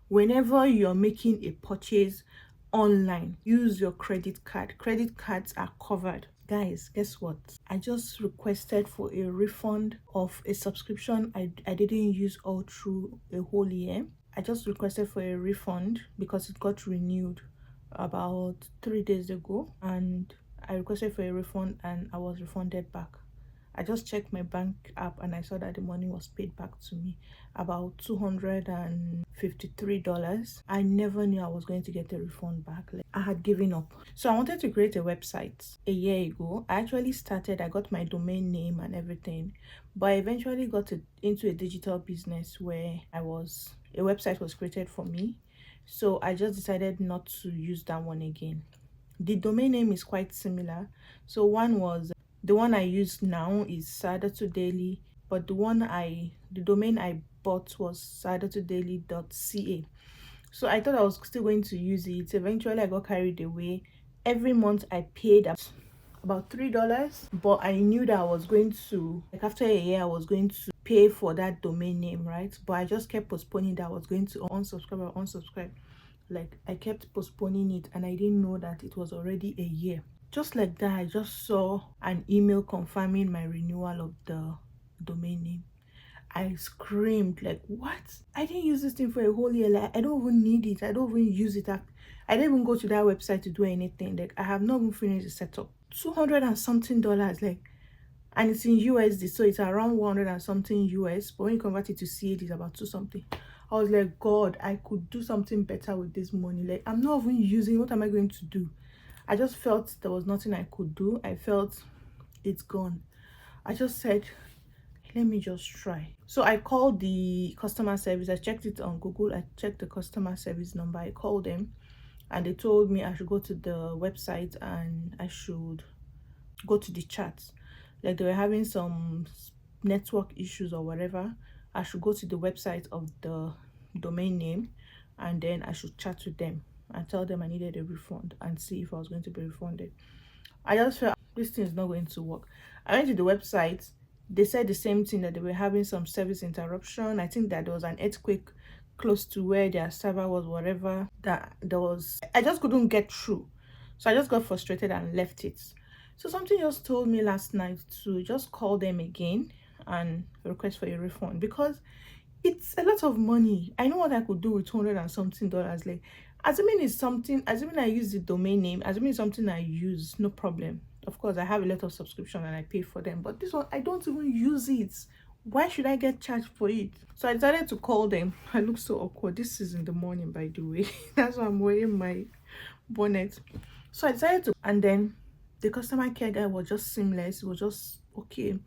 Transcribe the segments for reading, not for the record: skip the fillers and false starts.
whenever you're making a purchase online, use your credit card. Credit cards are covered. Guys, guess what? I just requested for a refund of a subscription I didn't use all through a whole year. I just requested for a refund because it got renewed about 3 days ago, and I requested for a refund and I was refunded back. I just checked my bank app and I saw that the money was paid back to me, about $253. I never knew I was going to get a refund back. Like, I had given up. So I wanted to create a website a year ago. I actually started, I got my domain name and everything, but I eventually got into a digital business where a website was created for me. So I just decided not to use that one again. The domain name is quite similar. So the one I use now is Saadatu Daily, but the domain I bought was saadatudaily.ca. So I thought I was still going to use it. Eventually I got carried away. Every month I paid about $3, but I knew that I was going to, like, after a year I was going to pay for that domain name, right? But I just kept postponing that I was going to unsubscribe. Like, I kept postponing it and I didn't know that it was already a year. Just like that, I just saw an email confirming my renewal of the domain name. I screamed, like, what? I didn't use this thing for a whole year. Like, I don't even need it. I don't even use it. I didn't even go to that website to do anything. Like, I have not even finished the setup. $200 and something, like, and it's in USD, so it's around 100 and something US, but when you convert it to CAD, it's about 2 something. I was like, God, I could do something better with this money. Like, I'm not even using. What am I going to do? I just felt there was nothing I could do. I felt it's gone. I just said, let me just try. So I called the customer service. I checked it on Google. I checked the customer service number. I called them and they told me I should go to the website and I should go to the chats. Like, they were having some network issues or whatever. I should go to the website of the domain name and then I should chat with them and tell them I needed a refund and see if I was going to be refunded. I just felt this thing is not going to work. I went to the website. They said the same thing, that they were having some service interruption. I think that there was an earthquake close to where their server was, whatever, that there was. I just couldn't get through. So I just got frustrated and left it. So something just told me last night to just call them again and request for a refund, because it's a lot of money. I know what I could do with $200 and something. Like, assuming I use the domain name, assuming it's something I use, no problem. Of course, I have a lot of subscription and I pay for them, but this one, I don't even use it. Why should I get charged for it? So I decided to call them. I look so awkward. This is in the morning, by the way. That's why I'm wearing my bonnet. So I decided to, and then the customer care guy was just seamless. It was just okay.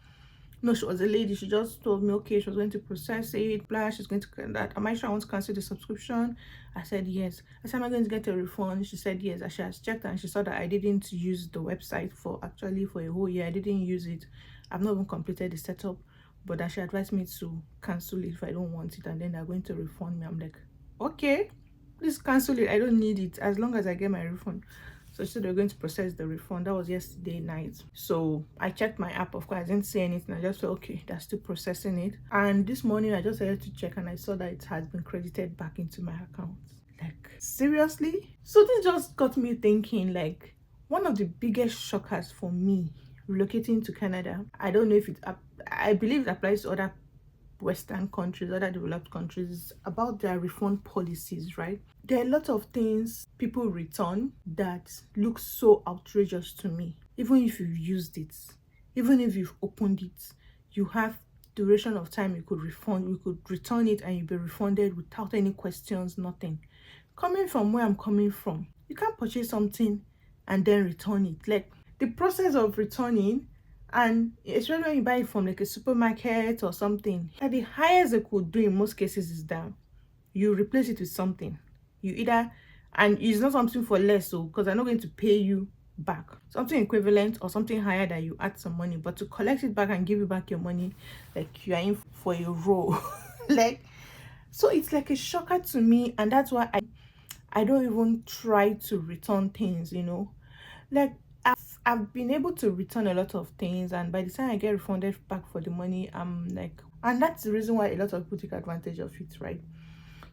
No, she was a lady. She just told me, okay, she was going to process it, blah, she's going to that. Am I sure I want to cancel the subscription? I said yes. I said, am I going to get a refund? She said yes. She has checked and she saw that I didn't use the website for a whole year. I didn't use it. I've not even completed the setup, but that she advised me to cancel it if I don't want it, and then they're going to refund me. I'm like, okay, please cancel it. I don't need it as long as I get my refund. So she said they were going to process the refund. That was yesterday night. So I checked my app. Of course, I didn't see anything. I just said, okay, they're still processing it. And this morning, I just had to check and I saw that it has been credited back into my account. Like, seriously? So this just got me thinking, like, one of the biggest shockers for me relocating to Canada, I don't know if I believe it applies to other Western countries, other developed countries, about their refund policies, right? There are a lot of things people return that look so outrageous to me. Even if you've used it, even if you've opened it, you have duration of time you could return it and you'll be refunded without any questions, nothing. Coming from where I'm coming from, you can't purchase something and then return it. Like, the process of returning, and especially when you buy it from like a supermarket or something, at the highest they could do in most cases is that you replace it with something. You either, and it's not something for less, so because they're not going to pay you back, something equivalent or something higher that you add some money, but to collect it back and give you back your money, like, you are in for a roll. Like, so it's like a shocker to me, and that's why I don't even try to return things, like, I've been able to return a lot of things, and by the time I get refunded back for the money, I'm like, and that's the reason why a lot of people take advantage of it, right?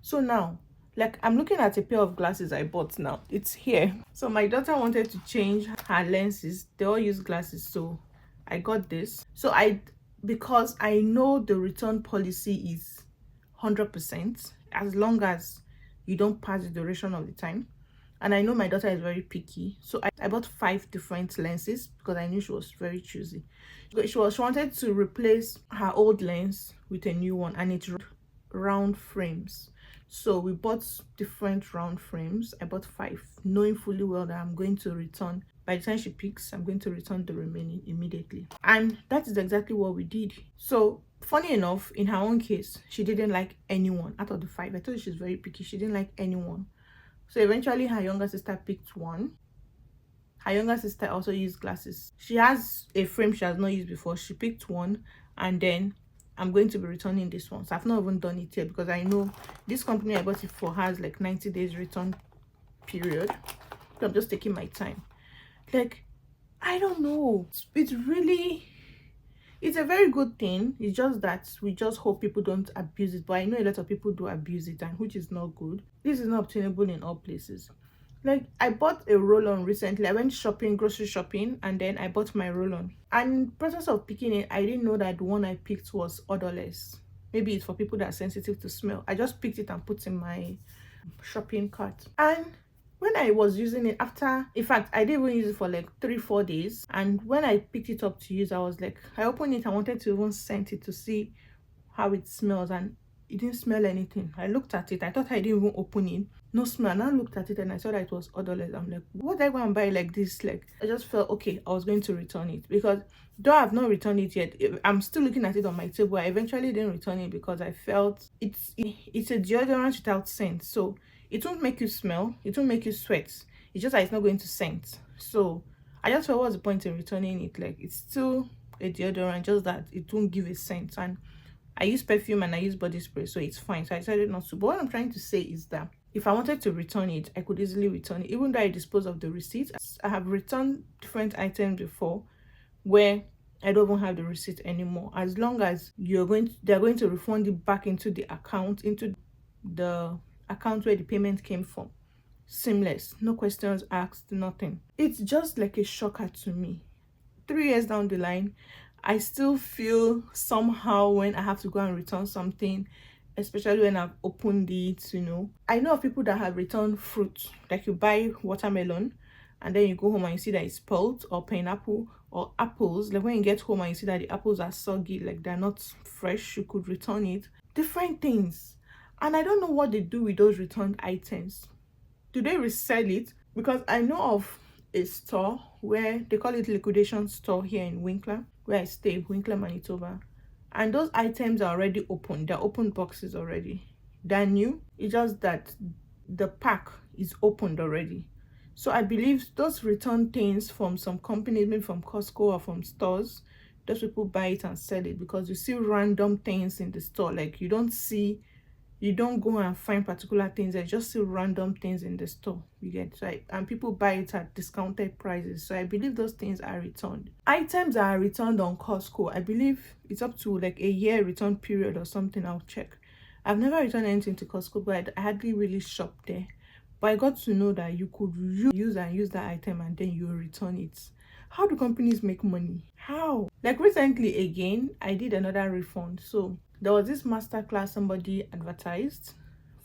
So now, Like, I'm looking at a pair of glasses I bought now. It's here. So my daughter wanted to change her lenses. They all use glasses, so I got this. So because I know the return policy is 100% as long as you don't pass the duration of the time. And I know my daughter is very picky, so I bought 5 different lenses because I knew she was very choosy. She wanted to replace her old lens with a new one, and it's round frames. So we bought different round frames. I bought 5, knowing fully well that I'm going to return. By the time she picks, I'm going to return the remaining immediately. And that is exactly what we did. So funny enough, in her own case, she didn't like anyone out of the 5. I told you she's very picky. She didn't like anyone. So eventually her younger sister picked one. Her younger sister also used glasses. She has a frame she has not used before. She picked one, and then I'm going to be returning this one. So I've not even done it yet because I know this company I bought it for has like 90 days return period. So I'm just taking my time. Like, I don't know. It's a very good thing. It's just that we just hope people don't abuse it. But I know a lot of people do abuse it, and which is not good. This is not obtainable in all places. Like, I bought a roll-on recently. I went shopping, grocery shopping, and then I bought my roll-on. And in the process of picking it, I didn't know that the one I picked was odorless. Maybe it's for people that are sensitive to smell. I just picked it and put in my shopping cart. And when I was using it after, in fact, I didn't even use it for like 3-4 days. And when I picked it up to use, I was like, I opened it, I wanted to even scent it to see how it smells, and it didn't smell anything. I looked at it, I thought I didn't even open it, no smell. And I looked at it and I saw that it was odorless. I'm like, what did I go and buy like this? Like, I just felt okay, I was going to return it, because though I've not returned it yet, I'm still looking at it on my table. I eventually didn't return it because I felt it's a deodorant without scent, so it won't make you smell, it won't make you sweat. It's just that it's not going to scent. So I just felt, what's the point in returning it? Like, it's still a deodorant, just that it won't give a scent. And I use perfume and I use body spray, so it's fine. So I decided not to. But what I'm trying to say is that if I wanted to return it, I could easily return it, even though I dispose of the receipt. I have returned different items before where I don't even have the receipt anymore. As long as they're going to refund it back into the account, into the account where the payment came from. Seamless, no questions asked, nothing. It's just like a shocker to me. 3 years down the line, I still feel somehow when I have to go and return something, especially when I've opened it, I know of people that have returned fruit. Like, you buy watermelon and then you go home and you see that it's spoiled, or pineapple, or apples. Like, when you get home and you see that the apples are soggy, like they're not fresh, you could return it. Different things. And I don't know what they do with those returned items. Do they resell it? Because I know of a store where they call it liquidation store here in Winkler, where I stay, Winkler, Manitoba. And those items are already open. They're open boxes already. They're new. It's just that the pack is opened already. So I believe those return things from some companies, maybe from Costco or from stores, those people buy it and sell it, because you see random things in the store. Like, you don't go and find particular things. I just see random things in the store, you get, right? And people buy it at discounted prices. So I believe those things are returned. Items that are returned on Costco, I believe it's up to like a year return period or something. I'll check. I've never returned anything to Costco, but I hardly really shop there. But I got to know that you could use that item and then you return it. How do companies make money? How? Like, recently again, I did another refund. So there was this masterclass somebody advertised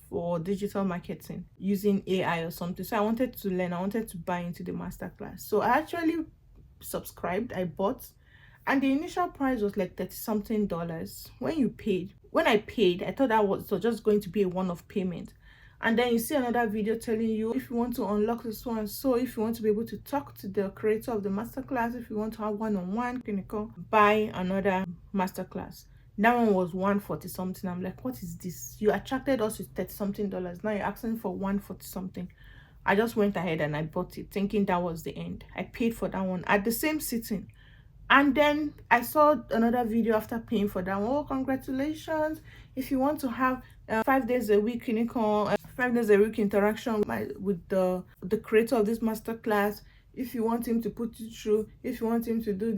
for digital marketing using AI or something. So I wanted to learn, I wanted to buy into the masterclass. So I actually subscribed, I bought, and the initial price was like $30-something. When I paid, I thought that was just going to be a one-off payment. And then you see another video telling you, if you want to unlock this one, so if you want to be able to talk to the creator of the masterclass, if you want to have one-on-one clinical, buy another masterclass. That one was $140-something. I'm like, what is this? You attracted us with $30-something. Now you're asking for $140-something. I just went ahead and I bought it, thinking that was the end. I paid for that one at the same sitting. And then I saw another video after paying for that one. Oh, congratulations. If you want to have 5 days a week clinical, 5 days a week interaction with the creator of this masterclass, if you want him to put you through, if you want him to do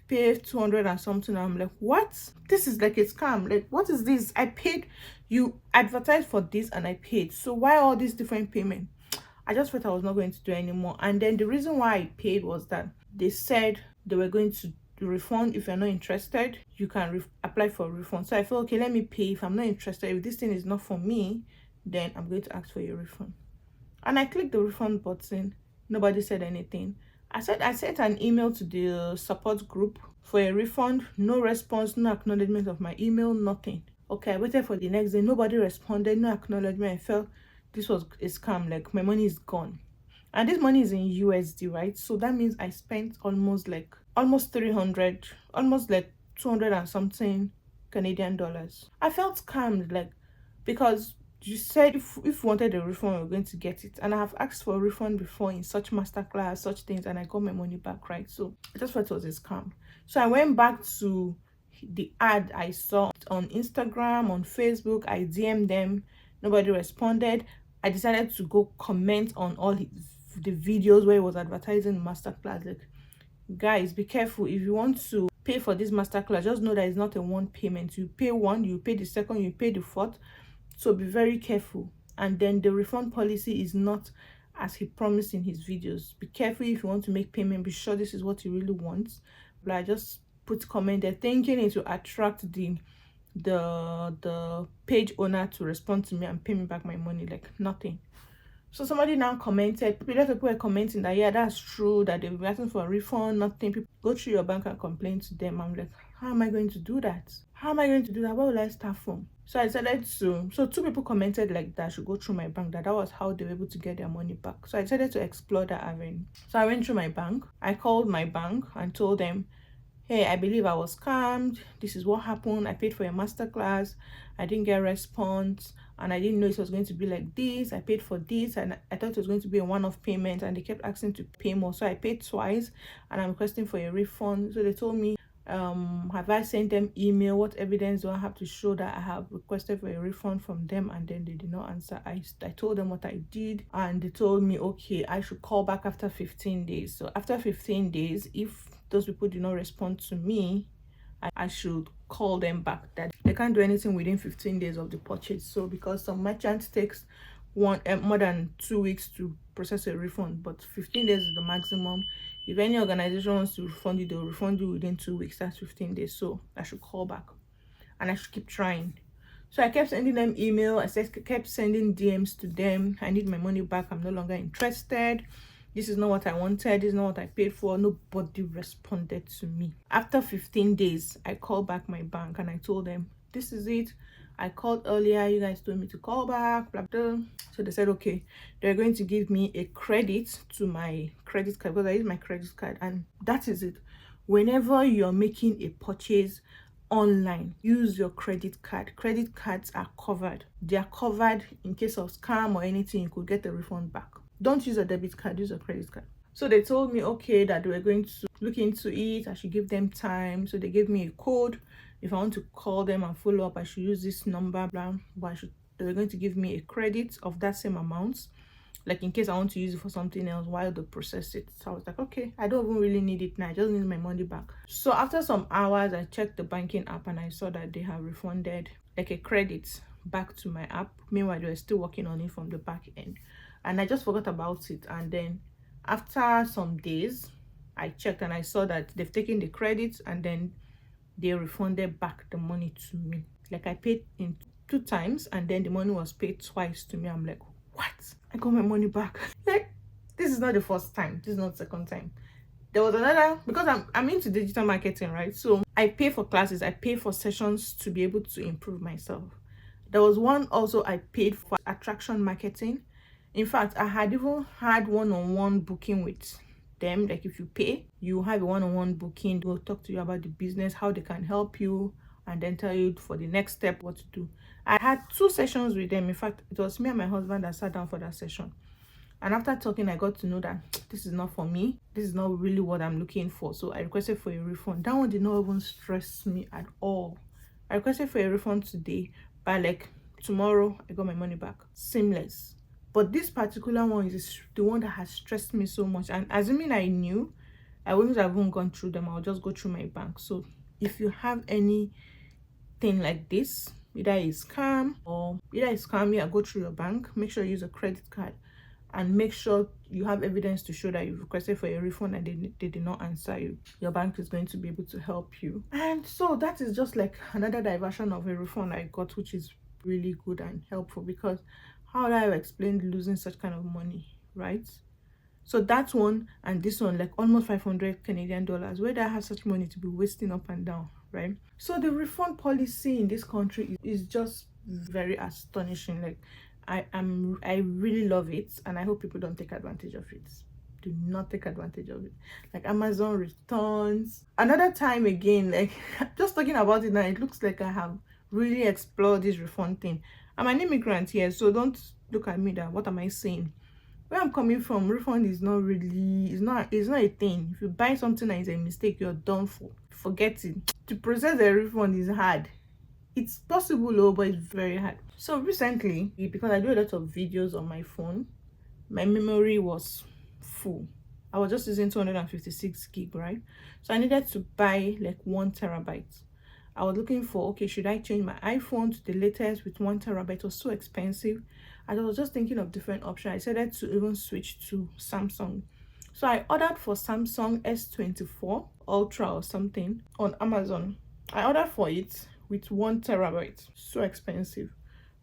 pay 200 and something. I'm like, what? This is like a scam. Like, what is this? I paid, you advertised for this and I paid. So why all these different payment? I just thought I was not going to do anymore. And then the reason why I paid was that they said they were going to refund. If you're not interested, you can apply for a refund. So I felt, okay, let me pay. If I'm not interested, if this thing is not for me, then I'm going to ask for a refund. And I clicked the refund button. Nobody said anything. I sent an email to the support group for a refund. No response, no acknowledgement of my email, nothing. Okay, I waited for the next day. Nobody responded, no acknowledgement. I felt this was a scam. Like, my money is gone. And this money is in USD, right? So that means I spent almost 300, almost like 200 and something Canadian dollars. I felt scammed, like, because you said if you wanted a refund, we were going to get it. And I have asked for a refund before in such masterclass, such things, and I got my money back, right? So I just thought it was a scam. So I went back to the ad I saw on Instagram, on Facebook. I DM'd them. Nobody responded. I decided to go comment on all the videos where it was advertising masterclass. Like, guys, be careful. If you want to pay for this masterclass, just know that it's not a one payment. You pay one, you pay the second, you pay the fourth. So be very careful. And then the refund policy is not as he promised in his videos. Be careful if you want to make payment. Be sure this is what you really want. But I just put comment there thinking it to attract the page owner to respond to me and pay me back my money. Like, nothing. So somebody now commented, people were commenting that, yeah, that's true, that they've been asking for a refund, nothing. People go through your bank and complain to them. I'm like, how am I going to do that? How am I going to do that? Where will I start from? So I decided to, so 2 people commented like that I should go through my bank, that was how they were able to get their money back. So I decided to explore that avenue. So I went through my bank. I called my bank and told them, hey, I believe I was scammed. This is what happened. I paid for a masterclass. I didn't get a response. And I didn't know it was going to be like this. I paid for this and I thought it was going to be a one-off payment, and they kept asking to pay more. So I paid twice and I'm requesting for a refund. So they told me, have I sent them email? What evidence do I have to show that I have requested for a refund from them? And then they did not answer. I told them what I did, and they told me, okay, I should call back after 15 days. So after 15 days, if those people do not respond to me, I should call them back, that they can't do anything within 15 days of the purchase. So because some merchants takes more than 2 weeks to process a refund, but 15 days is the maximum. If any organization wants to refund you, they'll refund you within 2 weeks. That's 15 days. So I should call back and I should keep trying. So I kept sending them email. I kept sending DMs to them. I need my money back. I'm no longer interested. This is not what I wanted. This is not what I paid for. Nobody responded to me. After 15 days, I called back my bank and I told them, this is it. I called earlier. You guys told me to call back, blah, blah. So they said, okay, they're going to give me a credit to my credit card, because I use my credit card. And that is it. Whenever you're making a purchase online, use your credit card. Credit cards are covered. They are covered in case of scam or anything. You could get the refund back. Don't use a debit card, use a credit card. So they told me, okay, that they were going to look into it. I should give them time. So they gave me a code. If I want to call them and follow up, I should use this number, blah, but they were going to give me a credit of that same amount, like in case I want to use it for something else while they process it. So I was like, okay, I don't even really need it now. I just need my money back. So after some hours, I checked the banking app and I saw that they have refunded like a credit back to my app. Meanwhile, they were still working on it from the back end. And I just forgot about it. And then after some days, I checked and I saw that they've taken the credits and then they refunded back the money to me. Like, I paid in 2 times and then the money was paid twice to me. I'm like, what? I got my money back. Like, this is not the first time. This is not the second time. There was another, because I'm into digital marketing, right? So I pay for classes. I pay for sessions to be able to improve myself. There was one also I paid for attraction marketing. In fact, I had even had one-on-one booking with them. Like, if you pay, you have a one-on-one booking. They'll talk to you about the business, how they can help you, and then tell you for the next step what to do. I had 2 sessions with them. In fact, it was me and my husband that sat down for that session. And after talking, I got to know that this is not for me. This is not really what I'm looking for. So I requested for a refund. That one did not even stress me at all. I requested for a refund today. By like tomorrow, I got my money back. Seamless. But this particular one is the one that has stressed me so much. And assuming I knew I wouldn't have even gone through them. I'll just go through my bank. So if you have anything like this, either a scam, yeah, go through your bank. Make sure you use a credit card, and make sure you have evidence to show that you've requested for a refund and they did not answer you. Your bank is going to be able to help you. And so that is just like another diversion of a refund I got, which is really good and helpful, because how would I have explained losing such kind of money, right? So that one and this one, like almost 500 Canadian dollars. Where do I have such money to be wasting up and down, right? So the refund policy in this country is just very astonishing. Like I really love it, and I hope people don't take advantage of it. Do not take advantage of it. Like Amazon returns. Another time again, like just talking about it now, it looks like I have really explored this refund thing. I'm an immigrant here, so don't look at me that what am I saying. Where I'm coming from, refund is not really, it's not a thing. If you buy something and it's a mistake, you're done for. Forget it. To process a refund is hard. It's possible though, but it's very hard. So recently, because I do a lot of videos on my phone, my memory was full. I was just using 256 gig, right? So I needed to buy like 1 terabyte. I was looking for, okay, should I change my iPhone to the latest with 1 terabyte? It was so expensive. I was just thinking of different options. I decided to even switch to Samsung. So I ordered for Samsung S24 Ultra or something on Amazon. I ordered for it with 1 terabyte. So expensive.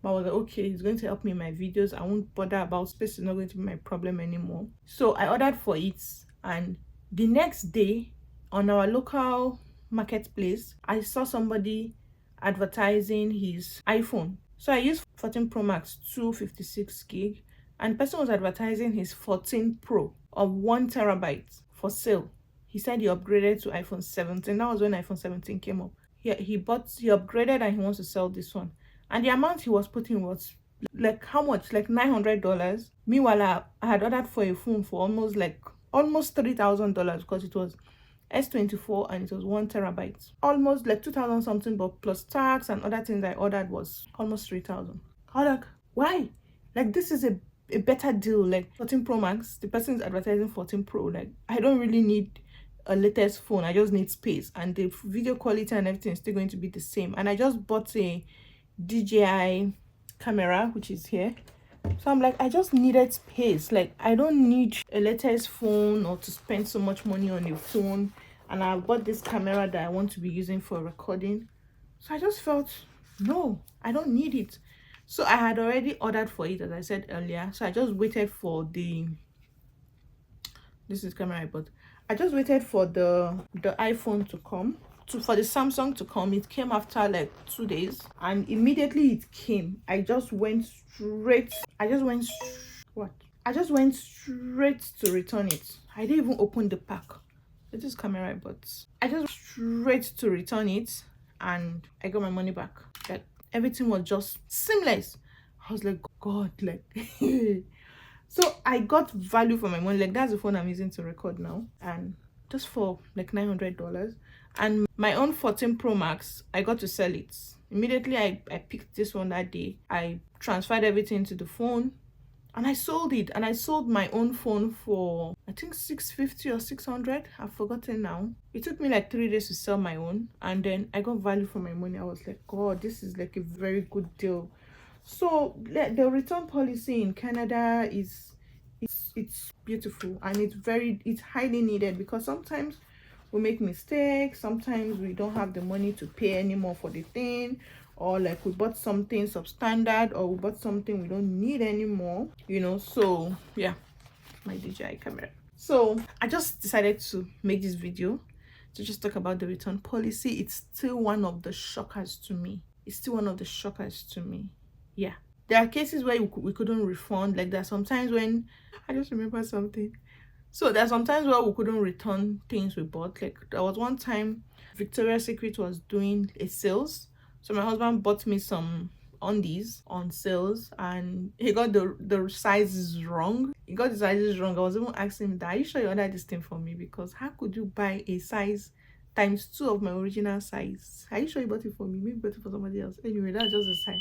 But I was like, okay, it's going to help me in my videos. I won't bother about space. It's not going to be my problem anymore. So I ordered for it, and the next day on our local marketplace, I saw somebody advertising his iPhone. So I used 14 Pro Max 256 gig, and the person was advertising his 14 Pro of 1 terabyte for sale. He said he upgraded to iPhone 17. That was when iPhone 17 came up. He upgraded and he wants to sell this one. And the amount he was putting was like how much? Like $900. Meanwhile, I had ordered for a phone for almost $3,000 because it was S24 and it was 1 terabyte. Almost like 2,000 something, but plus tax and other things I ordered was almost 3,000. Like, why? Like, this is a better deal. Like 14 Pro Max, the person is advertising 14 Pro. Like, I don't really need a latest phone. I just need space, and the video quality and everything is still going to be the same. And I just bought a DJI camera, which is here. So I'm like, I just needed space. Like, I don't need a latest phone or to spend so much money on a phone. And I bought this camera that I want to be using for recording. So I just felt, no, I don't need it. So I had already ordered for it, as I said earlier. So I just waited for this is the camera I bought. I just waited for the iPhone to come. For the Samsung to come. It came after like 2 days, and immediately it came, I just went straight to return it. I didn't even open the pack. This is camera I bought. I just straight to return it, and I got my money back. Like, everything was just seamless. I was like, God, like so I got value for my money. Like, that's the phone I'm using to record now, and just for like $900. And my own 14 Pro Max, I got to sell it. Immediately I picked this one that day. I transferred everything to the phone and I sold it. And I sold my own phone for, I think, $650 or $600. I've forgotten now. It took me like 3 days to sell my own, and then I got value for my money. I was like, God, this is like a very good deal. So the return policy in Canada it's beautiful, and it's highly needed, because sometimes we make mistakes. Sometimes we don't have the money to pay anymore for the thing, or like we bought something substandard, or we bought something we don't need anymore, so yeah, my DJI camera. So I just decided to make this video to just talk about the return policy. It's still one of the shockers to me. Yeah, there are cases where we couldn't refund. Like, there are sometimes when I just remember something. So there's sometimes where we couldn't return things we bought. Like, there was one time Victoria's Secret was doing a sales. So my husband bought me some undies on sales, and he got the sizes wrong. I was even asking him, are you sure you ordered this thing for me? Because how could you buy a size times 2 of my original size? Are you sure you bought it for me? Maybe you bought it for somebody else. Anyway, that's just the size.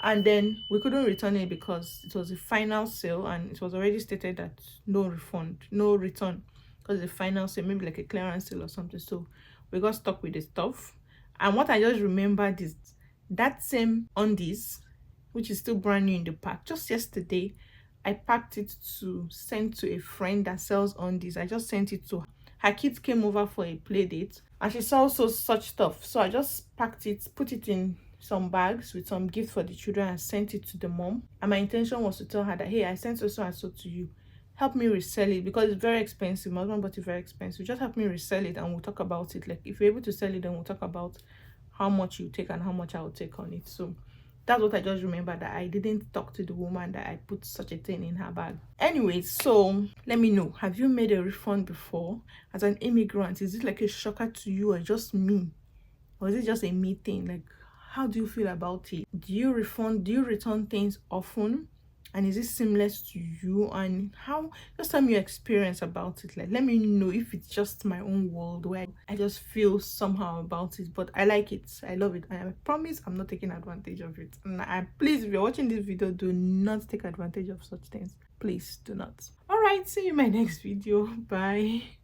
And then we couldn't return it because it was a final sale, and it was already stated that no refund, no return. because the final sale, maybe like a clearance sale or something. So we got stuck with the stuff. And what I just remembered is that same undies, which is still brand new in the pack, just yesterday I packed it to send to a friend that sells undies. I just sent it to her. Her kids came over for a play date and she saw also such stuff. So I just packed it, put it in some bags with some gift for the children and sent it to the mom. And my intention was to tell her that, hey, I sent so and so to you. Help me resell it because it's very expensive. My husband bought it very expensive. Just help me resell it and we'll talk about it. Like if you're able to sell it, then we'll talk about how much you take and how much I will take on it. So that's what I just remember, that I didn't talk to the woman that I put such a thing in her bag. Anyway, so let me know, have you made a refund before as an immigrant? Is it like a shocker to you or just me? Or is it just a me thing? Like, how do you feel about it? Do you return things often? And is it seamless to you? And how, just tell me your experience about it. Like, let me know if it's just my own world where I just feel somehow about it. But I like it, I love it, and I promise I'm not taking advantage of it. And please, if you're watching this video, do not take advantage of such things. Please do not. All right, see you in my next video. Bye.